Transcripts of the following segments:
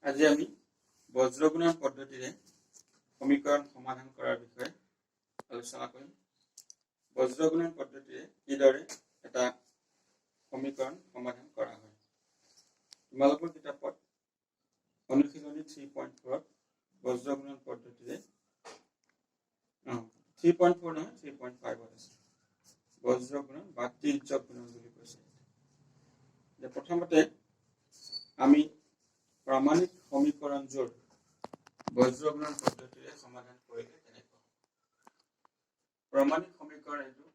আজি আমি বজ্ৰগুণন পদ্ধতিৰে সমীকৰণ সমাধান কৰাৰ বিষয়ে আলোচনা কৰিম। বজ্ৰগুণন পদ্ধতিৰে কিদৰে এটা সমীকৰণ সমাধান কৰা হয়। তোমালোকৰ কিতাপত অনুশীলনী 3.4 বজ্ৰগুণন পদ্ধতিৰে 3.4 নহয় 3.5 আছে। বজ্ৰগুণন বা তিৰ্যক গুণন বুলি কৈছে। প্ৰথমতে আমি প্ৰামাণিক সমীকৰণযোৰ বজ্ৰগুণন পদ্ধতিৰে সমাধান কৰিলে তেনেকুৱা প্ৰামাণিক সমীকৰণ এইটো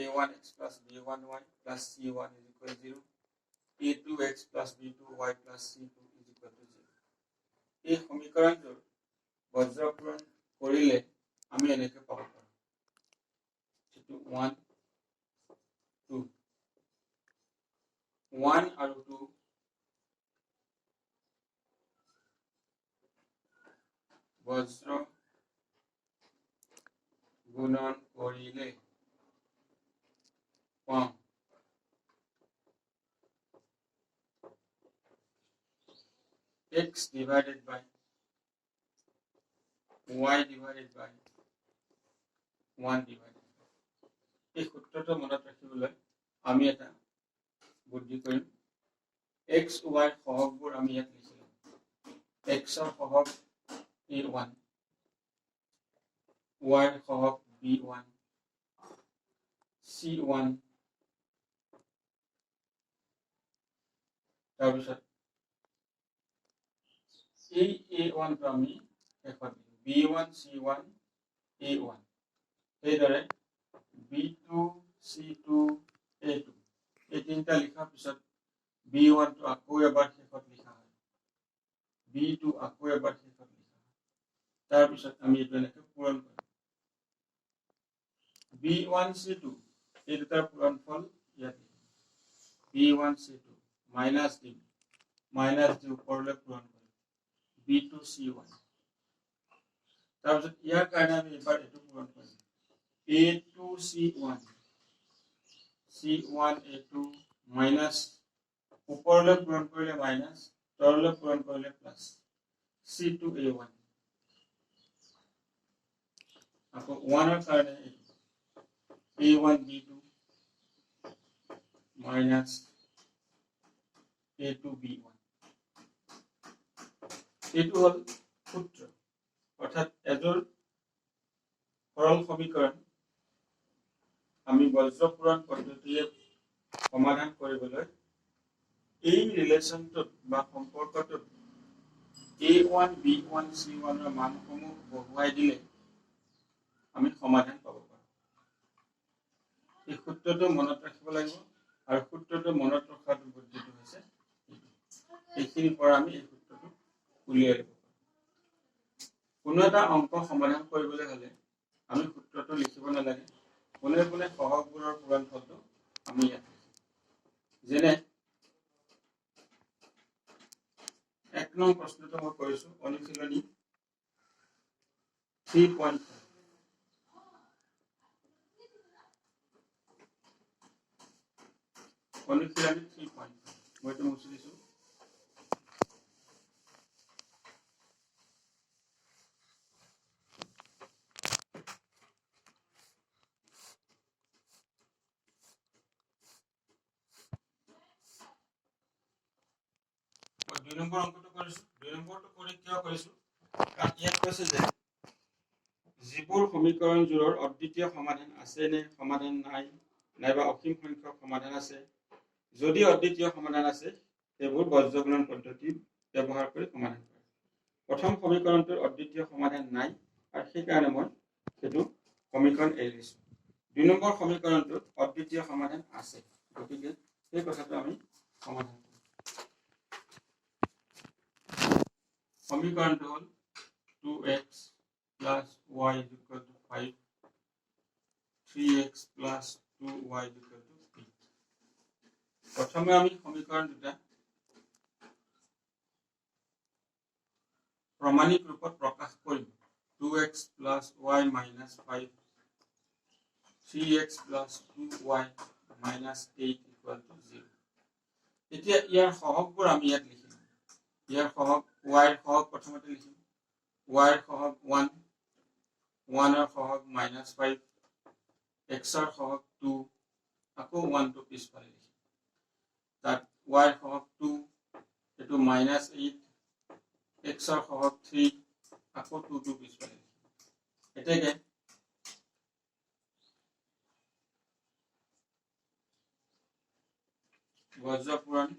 a1x plus b1y plus c1 is equal to 0, a2x plus b2y plus c2 is equal to 0. এই সমীকৰণযোৰ বজ্ৰগুণন কৰিলে আমি এনেকৈ পাব পাৰোঁ। এইটো 1 2 1 আৰু 2 বজ্ৰ গুণন কৰিলে পাম x divided by y divided by 1 divided by। এই সূত্ৰটো মনত ৰাখিবলৈ আমি এটা বুদ্ধি কৰিম। x y সহগবোৰ আমি ইয়াত লিখিম। x ৰ সহগ a1, y ৰ সহগ b1, c1, তাৰপিছত এই a1 টো আমি শেষত b1 c1 a1, সেইদৰে b2 c2 a2 এই তিনিটা লিখাৰ পিছত b1 টো আকৌ এবাৰ শেষত লিখা হয়, b2 আকৌ এবাৰ শেষত লিখা হয়। তাৰপিছত আমি এইটো এনেকৈ পূৰণ কৰিম। b1 c2 এই দুটাৰ পূৰণফল ইয়াত b1 c2 মাইনাছ d ওপৰলৈ পূৰণ কৰিম b2 c1। তাৰপিছত ইয়াৰ কাৰণে আমি এবাৰ এইটো পূৰণ কৰিম a2 c1 a2 মাইনাছ ওপৰলৈ পূৰণ কৰিলে মাইনাছ, তললৈ পূৰণ কৰিলে প্লাছ c2 a1। আকৌ 1 ৰ কাৰণে a1 b2 minus a2 b1। এইটো হ'ল সূত্ৰ, অৰ্থাৎ এযোৰ সৰল সমীকৰণ আমি বজ্ৰগুণন পদ্ধতিৰে সমাধান কৰিবলৈ এই ৰিলেশ্যনটোত বা সম্পৰ্কটোত a1 b1 c1 ৰ মানসমূহ বহুৱাই দিলে আমি সমাধান পাব পাৰোঁ। এই সূত্ৰটো মনত ৰাখিব লাগিব, আৰু সূত্ৰটো মনত ৰখাৰ বুদ্ধিটো হৈছে এইখিনিৰ পৰা আমি এই সূত্ৰটো উলিয়াই ল'ব পাৰোঁ। কোনো এটা অংক সমাধান কৰিবলৈ হ'লে আমি সূত্ৰটো লিখিব নালাগে, পোনে পোনে সহগবোৰৰ পূৰণফলটো আমি ইয়াত লিখিম। যেনে 1 নং প্ৰশ্নটো মই কৰিছোঁ অনুশীলনী 3.4। অনুশীলনী 3.4 মই এইটো মুছি দিছোঁ। দুই নম্বৰ অংকটো কৰিছোঁ। 2 নম্বৰটো কৰি কিয় কৰিছোঁ, কাৰণ ইয়াত কৈছে যে যিবোৰ সমীকৰণযোৰৰ অদ্বিতীয় সমাধান আছে নে সমাধান নাই, নাইবা অসীম সংখ্যক সমাধান আছে। যদি অদ্বিতীয় সমাধান আছে সেইবোৰ বজ্ৰগুণন পদ্ধতি ব্যৱহাৰ কৰি সমাধান কৰে। প্ৰথম সমীকৰণটোৰ অদ্বিতীয় সমাধান নাই আৰু সেইকাৰণে মই সেইটো সমীকৰণ এৰি দিছোঁ। 2 নম্বৰ সমীকৰণটোত অদ্বিতীয় সমাধান আছে, গতিকে সেই কথাটো আমি সমাধান কৰিম। সমীকৰণটো হ'ল 2x plus y is equal to 5, 3x plus 2y is equal to 8। প্ৰথমে আমি সমীকৰণ দুটা প্ৰমাণিক ৰূপত প্ৰকাশ কৰিম। 2x plus y minus 5, 3x plus 2y minus 8 equal to 0। এতিয়া ইয়াৰ সহগবোৰ আমি ইয়াত লিখিম। ইয়াৰ সহগ y ৰ সহগ প্ৰথমতে লিখিম y ৰ সহগ 1 1 ৰ সহগ -5 x ৰ সহগ 2 আকৌ 1 টো পিছফালে লিখিম তাত y ৰ সহগ 2 এটো -8 x ৰ সহগ 3 আকৌ 2 টো পিছফালে লিখিম এতেকে বজ্ৰ পূৰণ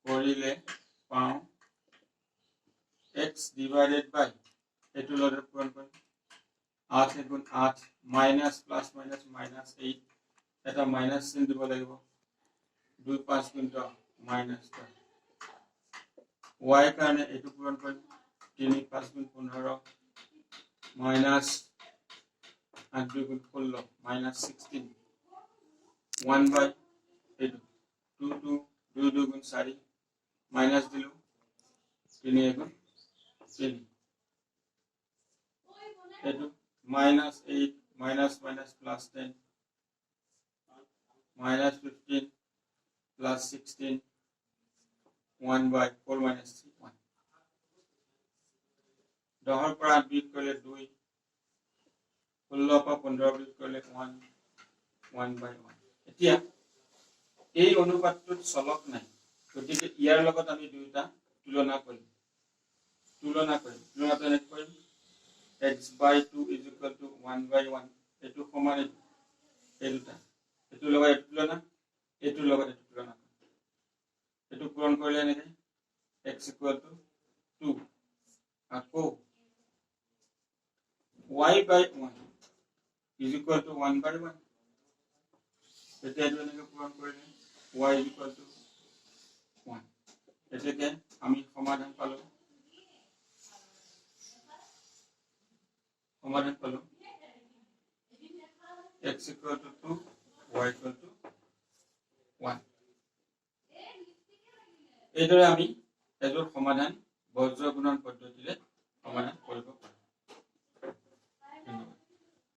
কৰিলে পাওঁ x divided by এটো লগে পূৰণ কৰিম 8 * 8 minus plus minus -8 এটা মাইনাস চিন দিব লাগিব 2 5 * 10 -10 y কাৰণে এটো পূৰণ কৰিম 3 5 * 15 minus 8 2 * 16 -16 1 by এটো 2 2 2 2 * 4 মাইনাস দিলো 3 1 3 এটো -8 minus minus plus 10 -15 plus 16 1 by 4 minus 3 1 10 পৰা 8 বিয়োগ কৰিলে 2 16 পৰা 15 বিয়োগ কৰিলে 1 1 by 1 এতিয়া এই অনুপাতটোত চলক নাই গতিকে ইয়াৰ লগত আমি দুইটা তুলনা কৰিম তুলনাটো এনেকৈ কৰিম x by 2 is equal to 1 by 1 এটো সমান এই দুটা এটো লগত এটো তুলনা এটো লগত এটো তুলনা এটো পূৰণ কৰিলে এনেকৈ x equal to 2 আকৌ y by 1 is equal to 1 by 1 এতিয়া এটো এনেকৈ পূৰণ কৰিলে y is equal to 1 এতেকে আমি সমাধান পালো x equal to 2 y equal to 1 এইদৰে আমি এজোৰ সমাধান